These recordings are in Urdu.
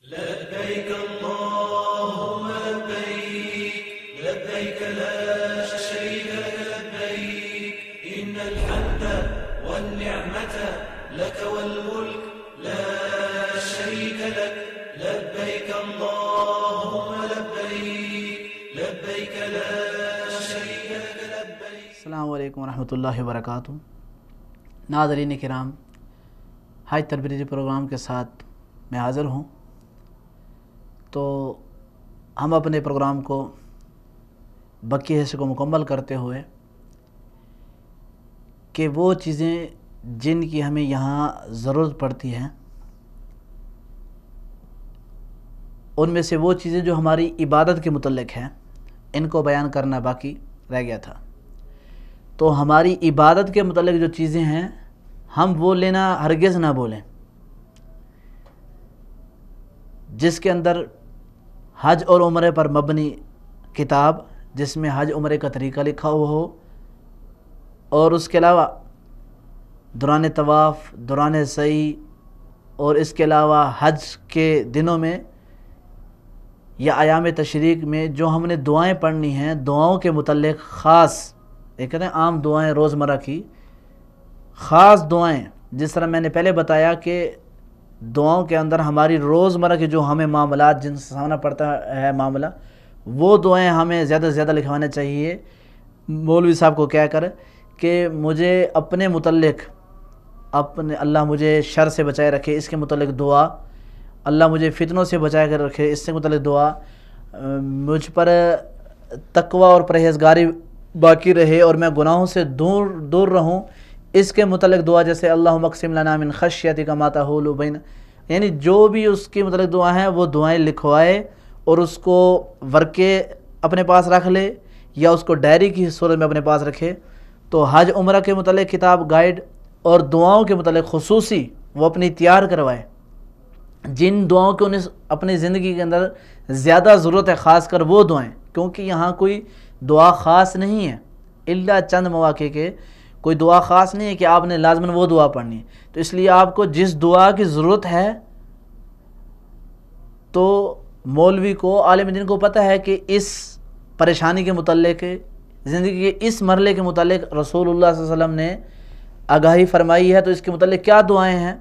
لبيك اللهم لبيك لبيك لا شريك لك لبيك إن الحمد والنعمة لك والملك لا شريك لك لبيك اللهم لبيك لبيك لا شريك لك لبيك. السلام علیکم ورحمۃ اللہ وبرکاتہ. ناظرین کرام، حج تربیتی پروگرام کے ساتھ میں حاضر ہوں. تو ہم اپنے پروگرام کو بقیہ حصے کو مکمل کرتے ہوئے کہ وہ چیزیں جن کی ہمیں یہاں ضرورت پڑتی ہے، ان میں سے وہ چیزیں جو ہماری عبادت کے متعلق ہیں، ان کو بیان کرنا باقی رہ گیا تھا. تو ہماری عبادت کے متعلق جو چیزیں ہیں، ہم وہ لینا ہرگز نہ بولیں جس کے اندر حج اور عمرے پر مبنی کتاب، جس میں حج عمرے کا طریقہ لکھا ہوا ہو، اور اس کے علاوہ دوران طواف، دوران سعی، اور اس کے علاوہ حج کے دنوں میں یا ایام تشریق میں جو ہم نے دعائیں پڑھنی ہیں، دعاؤں کے متعلق خاص، ایک کہتے ہیں عام دعائیں، روزمرہ کی خاص دعائیں. جس طرح میں نے پہلے بتایا کہ دعاؤں کے اندر ہماری روزمرہ کے جو ہمیں معاملات جن سے سامنا پڑتا ہے معاملہ، وہ دعائیں ہمیں زیادہ سے زیادہ لکھوانا چاہیے مولوی صاحب کو کہہ کر کہ مجھے اپنے متعلق، اپنے اللہ مجھے شر سے بچائے رکھے، اس کے متعلق دعا، اللہ مجھے فتنوں سے بچائے کر رکھے، اس سے متعلق دعا، مجھ پر تقوی اور پرہیزگاری باقی رہے اور میں گناہوں سے دور رہوں، اس کے متعلق دعا. جیسے اللہم اقسم لنا من خشیتک ما تحول بین، یعنی جو بھی اس کے متعلق دعا ہیں وہ دعائیں لکھوائے اور اس کو ورقے اپنے پاس رکھ لے یا اس کو ڈائری کی صورت میں اپنے پاس رکھے. تو حج عمرہ کے متعلق کتاب، گائیڈ اور دعاؤں کے متعلق خصوصی وہ اپنی تیار کروائے. جن دعاؤں کو انہیں اپنی زندگی کے اندر زیادہ ضرورت ہے، خاص کر وہ دعائیں، کیونکہ یہاں کوئی دعا خاص نہیں ہے الا چند مواقع کے، کوئی دعا خاص نہیں ہے کہ آپ نے لازماً وہ دعا پڑھنی ہے. تو اس لیے آپ کو جس دعا کی ضرورت ہے، تو مولوی کو، عالم دین کو پتہ ہے کہ اس پریشانی کے متعلق، زندگی کے اس مرحلے کے متعلق رسول اللہ صلی اللہ علیہ وسلم نے آگاہی فرمائی ہے، تو اس کے متعلق کیا دعائیں ہیں.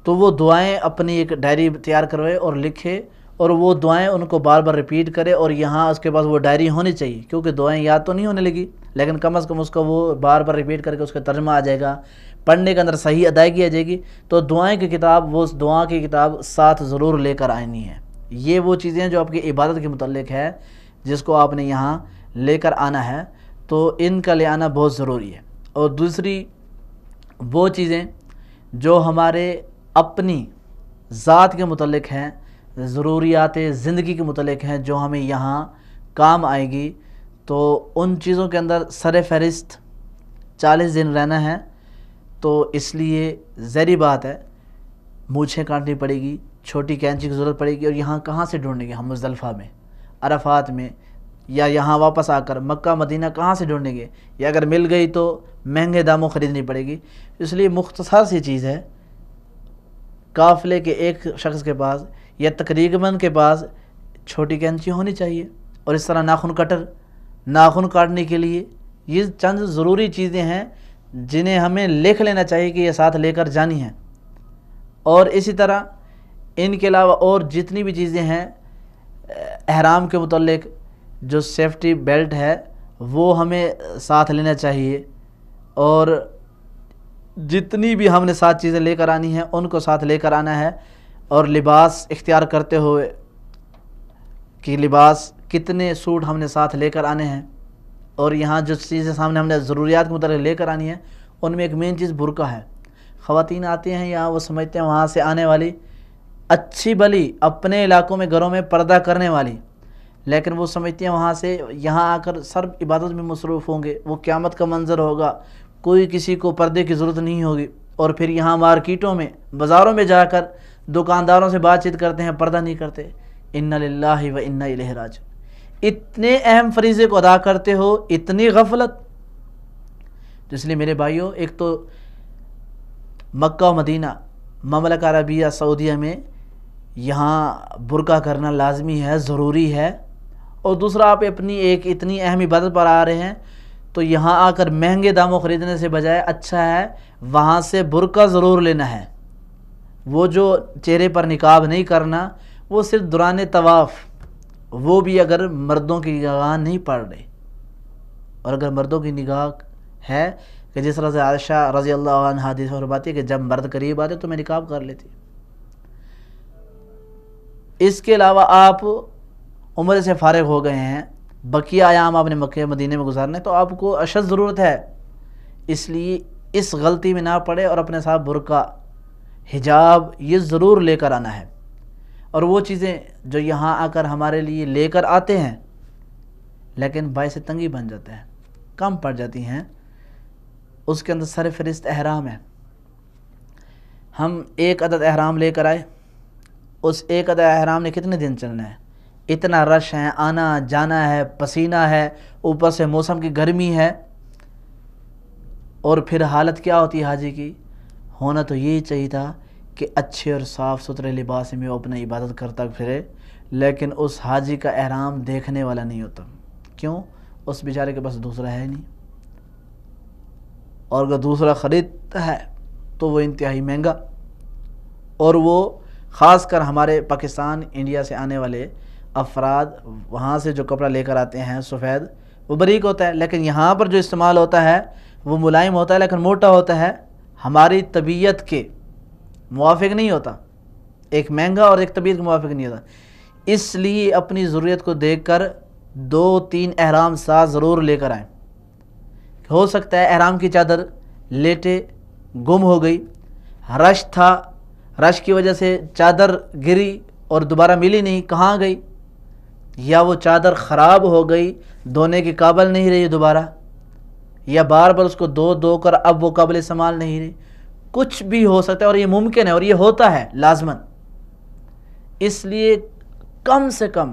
تو وہ دعائیں اپنی ایک ڈائری تیار کروائے اور لکھے، اور وہ دعائیں ان کو بار بار ریپیٹ کرے، اور یہاں اس کے پاس وہ ڈائری ہونی چاہیے، کیونکہ دعائیں یاد تو نہیں ہونے لگی، لیکن کم از کم اس کو وہ بار بار ریپیٹ کر کے اس کا ترجمہ آ جائے گا، پڑھنے کے اندر صحیح ادائیگی آ جائے گی. تو دعائیں کی کتاب، وہ دعا کی کتاب ساتھ ضرور لے کر آنی ہے. یہ وہ چیزیں جو آپ کی عبادت کے متعلق ہے، جس کو آپ نے یہاں لے کر آنا ہے، تو ان کا لے آنا بہت ضروری ہے. اور دوسری وہ چیزیں جو ہمارے اپنی ذات کے متعلق ہیں، ضروریات زندگی کے متعلق ہیں، جو ہمیں یہاں کام آئے گی، تو ان چیزوں کے اندر سر فہرست 40 دن رہنا ہے. تو اس لیے ظاہری بات ہے مونچھیں کاٹنی پڑے گی، چھوٹی کینچی کی ضرورت پڑے گی. اور یہاں کہاں سے ڈھونڈیں گے ہم؟ مزدلفہ میں، عرفات میں، یا یہاں واپس آ کر مکہ مدینہ کہاں سے ڈھونڈیں گے؟ یا اگر مل گئی تو مہنگے داموں خریدنی پڑے گی. اس لیے مختصر سی چیز ہے، قافلے کے ایک شخص کے پاس یا تقریباً کے پاس چھوٹی کینچی ہونی چاہیے، اور اس طرح ناخن کٹر، ناخن کاٹنے کے لیے. یہ چند ضروری چیزیں ہیں جنہیں ہمیں لکھ لینا چاہیے کہ یہ ساتھ لے کر جانی ہیں. اور اسی طرح ان کے علاوہ اور جتنی بھی چیزیں ہیں احرام کے متعلق، جو سیفٹی بیلٹ ہے وہ ہمیں ساتھ لینا چاہیے، اور جتنی بھی ہم نے ساتھ چیزیں لے کر آنی ہیں ان کو ساتھ لے کر آنا ہے. اور لباس اختیار کرتے ہوئے کہ لباس کتنے سوٹ ہم نے ساتھ لے کر آنے ہیں. اور یہاں جو چیزیں سامنے ہم نے ضروریات کے متعلق لے کر آنی ہیں، ان میں ایک مین چیز برقع ہے. خواتین آتی ہیں یہاں، وہ سمجھتے ہیں وہاں سے آنے والی اچھی بلی اپنے علاقوں میں گھروں میں پردہ کرنے والی، لیکن وہ سمجھتی ہیں وہاں سے یہاں آ کر صرف عبادت میں مصروف ہوں گے. وہ قیامت کا منظر ہوگا، کوئی کسی کو پردے کی ضرورت نہیں ہوگی. اور پھر یہاں مارکیٹوں میں، بازاروں میں جا کر دکانداروں سے بات چیت کرتے ہیں، پردہ نہیں کرتے. انا للہ و انا الیہ راجعون. اتنے اہم فریضے کو ادا کرتے ہو، اتنی غفلت. تو اس لیے میرے بھائیوں، ایک تو مکہ و مدینہ، مملکہ عربیہ سعودیہ میں یہاں برقع کرنا لازمی ہے، ضروری ہے. اور دوسرا آپ اپنی ایک اتنی اہم عبادت پر آ رہے ہیں تو یہاں آ کر مہنگے داموں خریدنے سے بجائے اچھا ہے وہاں سے برقع ضرور لینا ہے. وہ جو چہرے پر نقاب نہیں کرنا، وہ صرف دوران طواف، وہ بھی اگر مردوں کی نگاہ نہیں پڑ رہی. اور اگر مردوں کی نگاہ ہے کہ جس طرح سے عائشہ رضی اللہ عنہ حدیث میں فرماتی ہے کہ جب مرد قریب آتے تو میں نقاب کر لیتی. اس کے علاوہ آپ عمرے سے فارغ ہو گئے ہیں، بقیہ ایام آپ نے مکہ مدینے میں گزارنے، تو آپ کو اشد ضرورت ہے. اس لیے اس غلطی میں نہ پڑے اور اپنے ساتھ برقع، حجاب یہ ضرور لے کر آنا ہے. اور وہ چیزیں جو یہاں آ کر ہمارے لیے لے کر آتے ہیں لیکن باعث تنگی بن جاتا ہے، کم پڑ جاتی ہیں، اس کے اندر سر فہرست احرام ہے. ہم ایک عدد احرام لے کر آئے، اس ایک عدد احرام نے کتنے دن چلنا ہے؟ اتنا رش ہے، آنا جانا ہے، پسینہ ہے، اوپر سے موسم کی گرمی ہے. اور پھر حالت کیا ہوتی ہے حاجی کی؟ ہونا تو یہی چاہیے تھا کہ اچھے اور صاف ستھرے لباس میں وہ اپنا عبادت کرتا پھرے، لیکن اس حاجی کا احرام دیکھنے والا نہیں ہوتا. کیوں؟ اس بیچارے کے پاس دوسرا ہے نہیں، اور اگر دوسرا خریدتا ہے تو وہ انتہائی مہنگا. اور وہ خاص کر ہمارے پاکستان انڈیا سے آنے والے افراد وہاں سے جو کپڑا لے کر آتے ہیں سفید، وہ باریک ہوتا ہے، لیکن یہاں پر جو استعمال ہوتا ہے وہ ملائم ہوتا ہے لیکن موٹا ہوتا ہے، ہماری طبیعت کے موافق نہیں ہوتا. ایک مہنگا اور ایک طبیعت کے موافق نہیں ہوتا. اس لیے اپنی ضرورت کو دیکھ کر 2-3 احرام ساتھ ضرور لے کر آئیں. ہو سکتا ہے احرام کی چادر لیٹے گم ہو گئی، رش تھا، رش کی وجہ سے چادر گری اور دوبارہ ملی نہیں، کہاں گئی؟ یا وہ چادر خراب ہو گئی، دھونے کے قابل نہیں رہی دوبارہ، یا بار بار اس کو دھو کر اب وہ قابل استعمال نہیں رہی. کچھ بھی ہو سکتا ہے اور یہ ممکن ہے اور یہ ہوتا ہے لازماً. اس لیے کم سے کم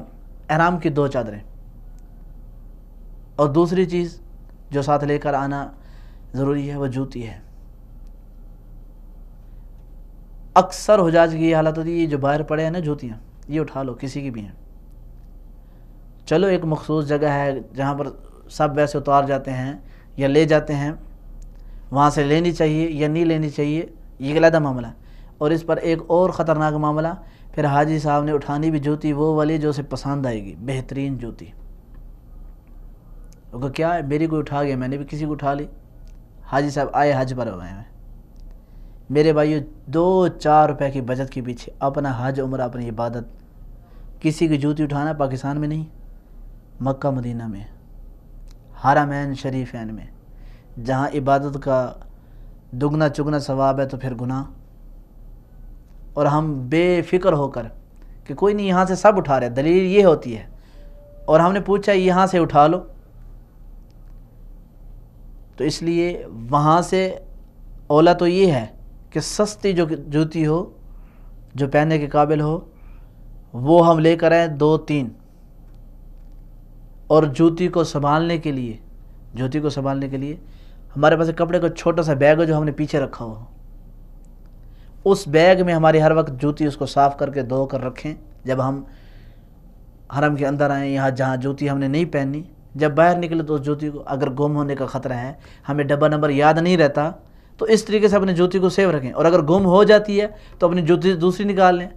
احرام کی 2 چادریں. اور دوسری چیز جو ساتھ لے کر آنا ضروری ہے وہ جوتی ہے. اکثر حجاج کی یہ حالت ہوتی ہے، یہ جو باہر پڑے ہیں نا جوتیاں، یہ اٹھا لو، کسی کی بھی ہیں. چلو ایک مخصوص جگہ ہے جہاں پر سب ویسے اتار جاتے ہیں یا لے جاتے ہیں، وہاں سے لینی چاہیے یا نہیں لینی چاہیے، یہ علیحدہ معاملہ. اور اس پر ایک اور خطرناک معاملہ، پھر حاجی صاحب نے اٹھانی بھی جوتی وہ والی جو اسے پسند آئے گی، بہترین جوتی. وہ کیا ہے، میری کوئی اٹھا گیا، میں نے بھی کسی کو اٹھا لی. حاجی صاحب آئے حج پر ہوئے ہیں. میرے بھائیو 2-4 روپے کی بچت کے پیچھے اپنا حج عمرہ اپنی عبادت، کسی کی جوتی اٹھانا پاکستان میں نہیں، مکہ مدینہ میں، حرمین شریفین میں، جہاں عبادت کا دگنا چگنا ثواب ہے تو پھر گناہ. اور ہم بے فکر ہو کر کہ کوئی نہیں یہاں سے سب اٹھا رہے، دلیل یہ ہوتی ہے، اور ہم نے پوچھا یہاں سے اٹھا لو. تو اس لیے وہاں سے اولا تو یہ ہے کہ سستی جو جوتی ہو، جو پہننے کے قابل ہو، وہ ہم لے کر آئیں 2-3. اور جوتی کو سنبھالنے کے لیے ہمارے پاس کپڑے کا چھوٹا سا بیگ ہے جو ہم نے پیچھے رکھا ہو، اس بیگ میں ہماری ہر وقت جوتی اس کو صاف کر کے دھو کر رکھیں. جب ہم حرم کے اندر آئیں، یہاں جہاں جوتی ہم نے نہیں پہنی، جب باہر نکلے تو اس جوتی کو، اگر گم ہونے کا خطرہ ہے، ہمیں ڈبہ نمبر یاد نہیں رہتا، تو اس طریقے سے اپنی جوتی کو سیو رکھیں. اور اگر گم ہو جاتی ہے تو اپنی جوتی دوسری نکال لیں.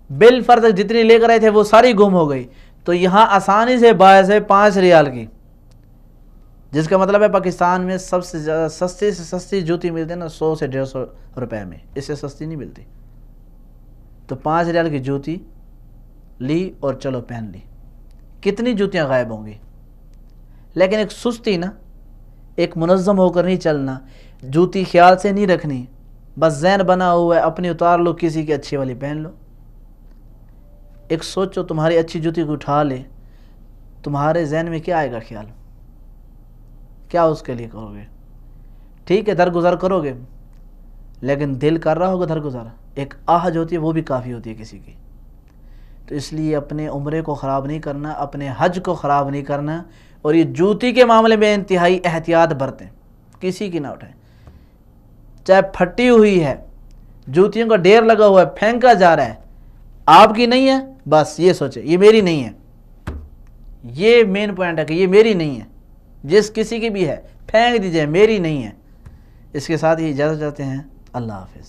بالفرض جتنی لے کر آئے تھے وہ ساری گم ہو گئی تو یہاں آسانی سے باعث ہے 5 ریال کی، جس کا مطلب ہے پاکستان میں سب سے زیادہ سستی سے سستی جوتی ملتی ہے نا 100 سے 150 روپے میں، اس سے سستی نہیں ملتی. تو 5 ریال کی جوتی لی اور چلو پہن لی. کتنی جوتیاں غائب ہوں گی. لیکن ایک سستی نا، ایک منظم ہو کر نہیں چلنا، جوتی خیال سے نہیں رکھنی، بس ذہن بنا ہوا ہے اپنی اتار لو، کسی کی اچھی والی پہن لو. ایک سوچو تمہاری اچھی جوتی کو اٹھا لے، تمہارے ذہن میں کیا آئے گا خیال؟ کیا اس کے لیے کرو گے؟ ٹھیک ہے درگزر کرو گے، لیکن دل کر رہا ہوگا درگزر. ایک آہ جو ہوتی ہے وہ بھی کافی ہوتی ہے کسی کی. تو اس لیے اپنے عمرے کو خراب نہیں کرنا، اپنے حج کو خراب نہیں کرنا. اور یہ جوتی کے معاملے میں انتہائی احتیاط برتیں، کسی کی نہ اٹھائیں. چاہے پھٹی ہوئی ہے، جوتیوں کا ڈھیر لگا ہوا ہے، پھینکا جا رہا ہے، آپ کی نہیں ہے بس یہ سوچے یہ میری نہیں ہے. یہ مین پوائنٹ ہے کہ یہ میری نہیں ہے. جس کسی کی بھی ہے پھینک دیجئے, میری نہیں ہے. اس کے ساتھ ہی اجازت چاہتے ہیں. اللہ حافظ.